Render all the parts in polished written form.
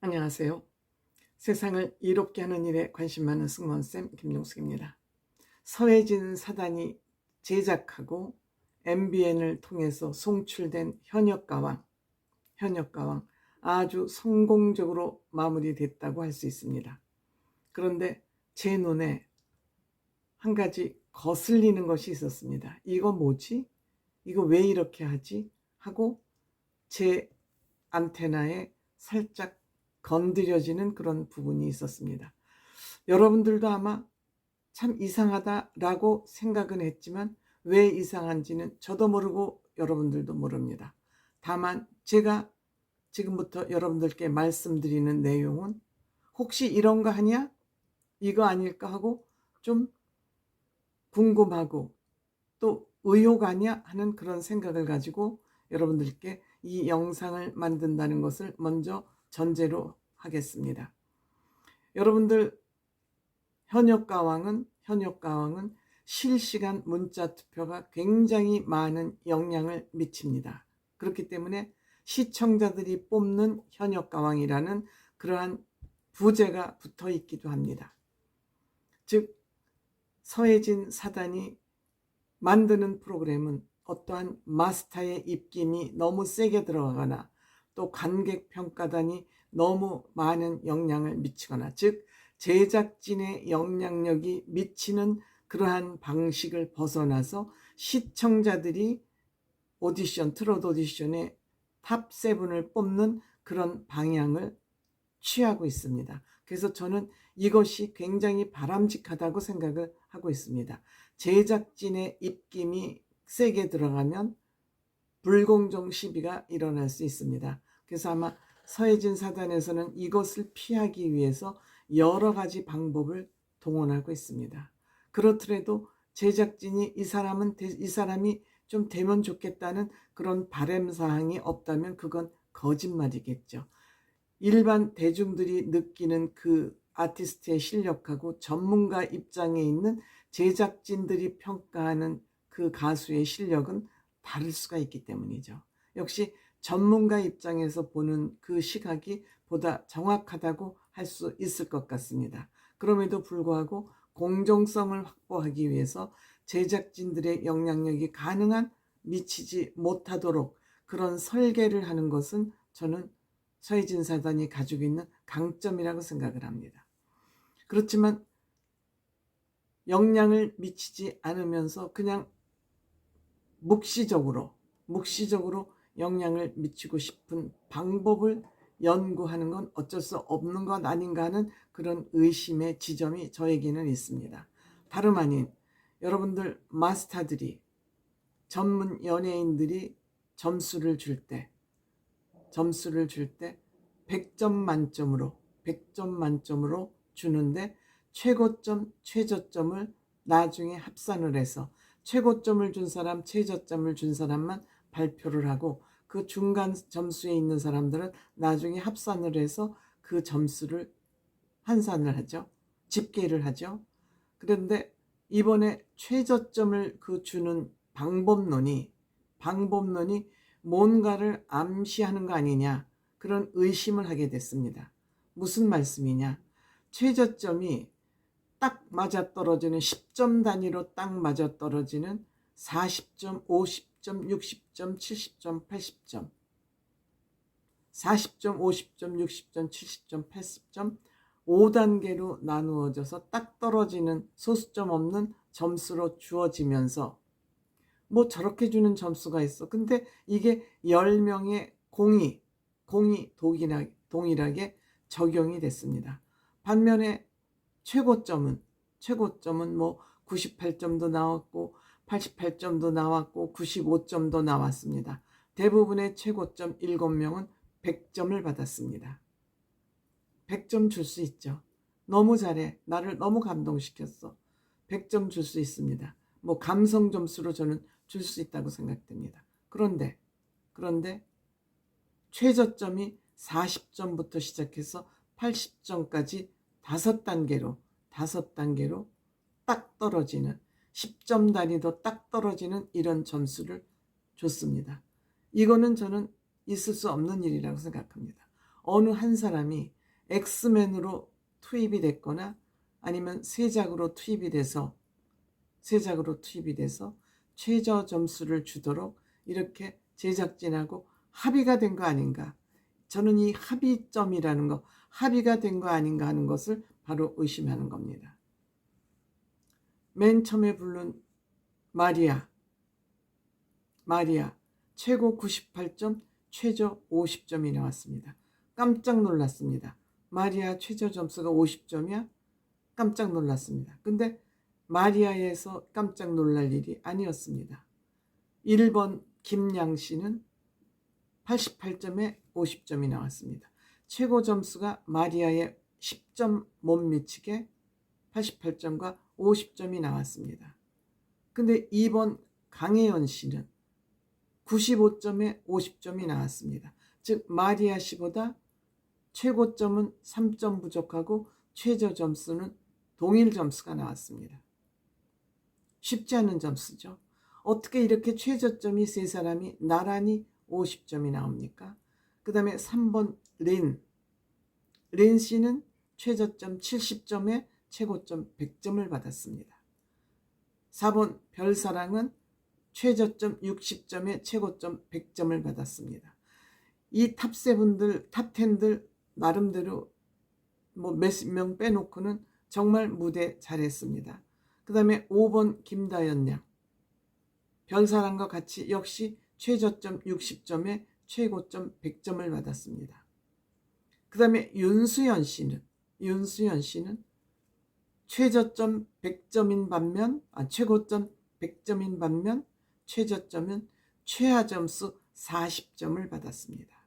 안녕하세요. 세상을 이롭게 하는 일에 관심 많은 승무원쌤 김용숙입니다. 서해진 사단이 제작하고 MBN을 통해서 송출된 현역가왕 아주 성공적으로 마무리됐다고 할 수 있습니다. 그런데 제 눈에 한 가지 거슬리는 것이 있었습니다. 이거 뭐지? 이거 왜 이렇게 하지? 하고 제 안테나에 살짝 건드려지는 그런 부분이 있었습니다. 여러분들도 아마 참 이상하다라고 생각은 했지만 왜 이상한지는 저도 모르고 여러분들도 모릅니다. 다만 제가 지금부터 여러분들께 말씀드리는 내용은 혹시 이런 거 하냐? 이거 아닐까 하고 좀 궁금하고 또 의혹 아니야? 하는 그런 생각을 가지고 여러분들께 이 영상을 만든다는 것을 먼저 전제로 하겠습니다. 여러분들 현역가왕은 실시간 문자 투표가 굉장히 많은 영향을 미칩니다. 그렇기 때문에 시청자들이 뽑는 현역가왕이라는 그러한 부제가 붙어 있기도 합니다. 즉 서해진 사단이 만드는 프로그램은 어떠한 마스터의 입김이 너무 세게 들어가거나 또 관객 평가단이 너무 많은 영향을 미치거나 즉 제작진의 영향력이 미치는 그러한 방식을 벗어나서 시청자들이 트롯 오디션의 탑 7을 뽑는 그런 방향을 취하고 있습니다. 그래서 저는 이것이 굉장히 바람직하다고 생각을 하고 있습니다. 제작진의 입김이 세게 들어가면 불공정 시비가 일어날 수 있습니다. 그래서 아마 서해진 사단에서는 이것을 피하기 위해서 여러 가지 방법을 동원하고 있습니다. 그렇더라도 제작진이 이 사람이 좀 되면 좋겠다는 그런 바람사항이 없다면 그건 거짓말이겠죠. 일반 대중들이 느끼는 그 아티스트의 실력하고 전문가 입장에 있는 제작진들이 평가하는 그 가수의 실력은 다를 수가 있기 때문이죠. 역시 전문가 입장에서 보는 그 시각이 보다 정확하다고 할 수 있을 것 같습니다. 그럼에도 불구하고 공정성을 확보하기 위해서 제작진들의 영향력이 가능한 미치지 못하도록 그런 설계를 하는 것은 저는 서해진 사단이 가지고 있는 강점이라고 생각을 합니다. 그렇지만 영향을 미치지 않으면서 그냥 묵시적으로 영향을 미치고 싶은 방법을 연구하는 건 어쩔 수 없는 것 아닌가 하는 그런 의심의 지점이 저에게는 있습니다. 다름 아닌 여러분들 마스터들이 전문 연예인들이 점수를 줄 때 100점 만점으로 주는데 최고점, 최저점을 나중에 합산을 해서 최고점을 준 사람, 최저점을 준 사람만 발표를 하고 그 중간 점수에 있는 사람들은 나중에 합산을 해서 그 점수를 환산을 하죠. 집계를 하죠. 그런데 이번에 최저점을 주는 방법론이 뭔가를 암시하는 거 아니냐 그런 의심을 하게 됐습니다. 무슨 말씀이냐? 최저점이 딱 맞아떨어지는 10점 단위로 딱 맞아떨어지는 40점, 50점, 60점, 70점, 80점 40점, 50점, 60점, 70점, 80점 5단계로 나누어져서 딱 떨어지는 소수점 없는 점수로 주어지면서 뭐 저렇게 주는 점수가 있어. 근데 이게 10명의 공이 동일하게 적용이 됐습니다. 반면에 최고점은 뭐 98점도 나왔고 88점도 나왔고 95점도 나왔습니다. 대부분의 최고점 7명은 100점을 받았습니다. 100점 줄 수 있죠. 너무 잘해. 나를 너무 감동시켰어. 100점 줄 수 있습니다. 뭐 감성 점수로 저는 줄 수 있다고 생각됩니다. 그런데 최저점이 40점부터 시작해서 80점까지 5단계로 딱 떨어지는 10점 단위도 딱 떨어지는 이런 점수를 줬습니다. 이거는 저는 있을 수 없는 일이라고 생각합니다. 어느 한 사람이 엑스맨으로 투입이 됐거나 아니면 세작으로 투입이 돼서 최저 점수를 주도록 이렇게 제작진하고 합의가 된 거 아닌가. 저는 이 합의점이라는 거, 합의가 된 거 아닌가 하는 것을 바로 의심하는 겁니다. 맨 처음에 부른 마리아 최고 98점, 최저 50점이 나왔습니다. 깜짝 놀랐습니다. 마리아 최저 점수가 50점이야? 깜짝 놀랐습니다. 근데 마리아에서 깜짝 놀랄 일이 아니었습니다. 1번 김양 씨는 88점에 50점이 나왔습니다. 최고 점수가 마리아에 10점 못 미치게 88점과 50점이 나왔습니다. 근데 2번 강혜연 씨는 95점에 50점이 나왔습니다. 즉 마리아 씨보다 최고점은 3점 부족하고 최저 점수는 동일 점수가 나왔습니다. 쉽지 않은 점수죠. 어떻게 이렇게 최저점이 세 사람이 나란히 50점이 나옵니까? 그 다음에 3번 린 씨는 최저점 70점에 최고점 100점을 받았습니다. 4번 별사랑은 최저점 60점에 최고점 100점을 받았습니다. 이 탑7들, 탑10들 나름대로 뭐 몇십 명 빼놓고는 정말 무대 잘했습니다. 그 다음에 5번 김다연 양, 별사랑과 같이 역시 최저점 60점에 최고점 100점을 받았습니다. 그 다음에 윤수연 씨는 최저점 100점인 반면, 최고점 100점인 반면 최저점은 최하점수 40점을 받았습니다.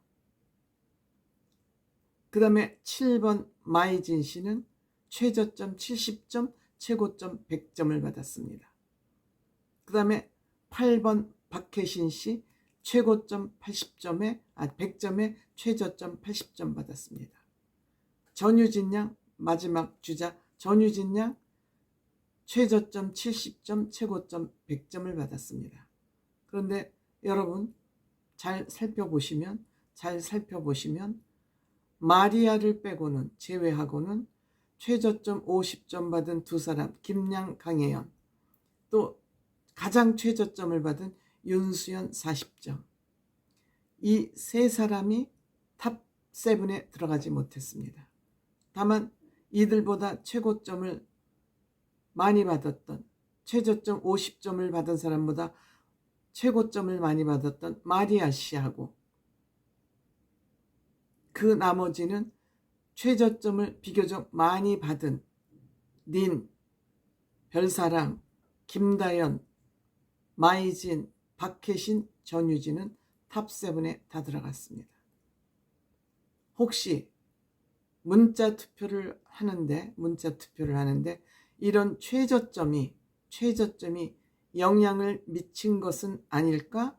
그 다음에 7번 마이진 씨는 최저점 70점, 최고점 100점을 받았습니다. 그 다음에 8번 박혜신 씨 최고점 100점에 최저점 80점 받았습니다. 전유진 양 마지막 주자 전유진 양 최저점 70점, 최고점 100점을 받았습니다. 그런데 여러분 잘 살펴보시면 마리아를 빼고는 제외하고는 최저점 50점 받은 두 사람 김양, 강혜연, 또 가장 최저점을 받은 윤수연 40점, 이 세 사람이 탑7에 들어가지 못했습니다. 다만 이들보다 최고점을 많이 받았던, 최저점 50점을 받은 사람보다 최고점을 많이 받았던 마리아 씨하고 그 나머지는 최저점을 비교적 많이 받은 린, 별사랑, 김다연, 마이진, 박혜신, 전유진은 탑7에 다 들어갔습니다. 혹시 문자 투표를 하는데 이런 최저점이 영향을 미친 것은 아닐까?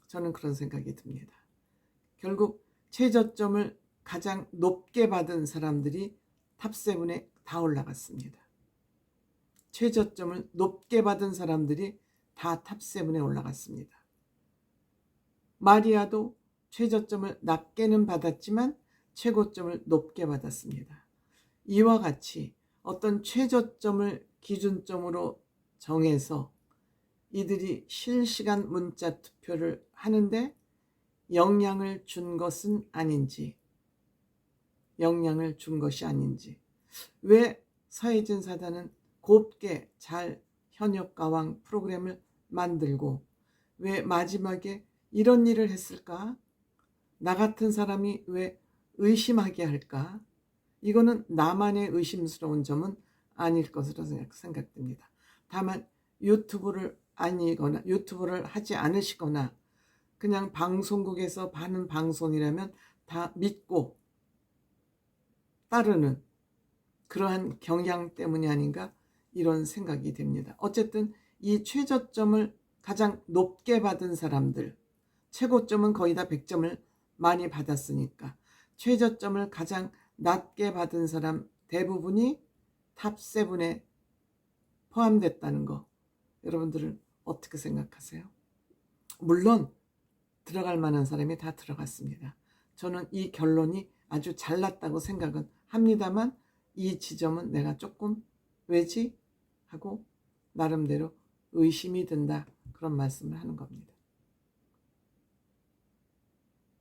저는 그런 생각이 듭니다. 결국 최저점을 가장 높게 받은 사람들이 탑7에 다 올라갔습니다. 최저점을 높게 받은 사람들이 다 탑7에 올라갔습니다. 마리아도 최저점을 낮게는 받았지만 최고점을 높게 받았습니다. 이와 같이 어떤 최저점을 기준점으로 정해서 이들이 실시간 문자 투표를 하는데 영향을 준 것이 아닌지, 왜 서혜진 사단은 곱게 잘 현역가왕 프로그램을 만들고 왜 마지막에 이런 일을 했을까? 나 같은 사람이 왜 의심하게 할까? 이거는 나만의 의심스러운 점은 아닐 것으로 생각됩니다. 다만 유튜브를 하지 않으시거나 그냥 방송국에서 하는 방송이라면 다 믿고 따르는 그러한 경향 때문이 아닌가 이런 생각이 됩니다. 어쨌든 이 최저점을 가장 높게 받은 사람들, 최고점은 거의 다 100점을 많이 받았으니까 최저점을 가장 낮게 받은 사람 대부분이 탑7에 포함됐다는 거, 여러분들은 어떻게 생각하세요? 물론 들어갈 만한 사람이 다 들어갔습니다. 저는 이 결론이 아주 잘났다고 생각은 합니다만 이 지점은 내가 조금 왜지? 하고 나름대로 의심이 든다. 그런 말씀을 하는 겁니다.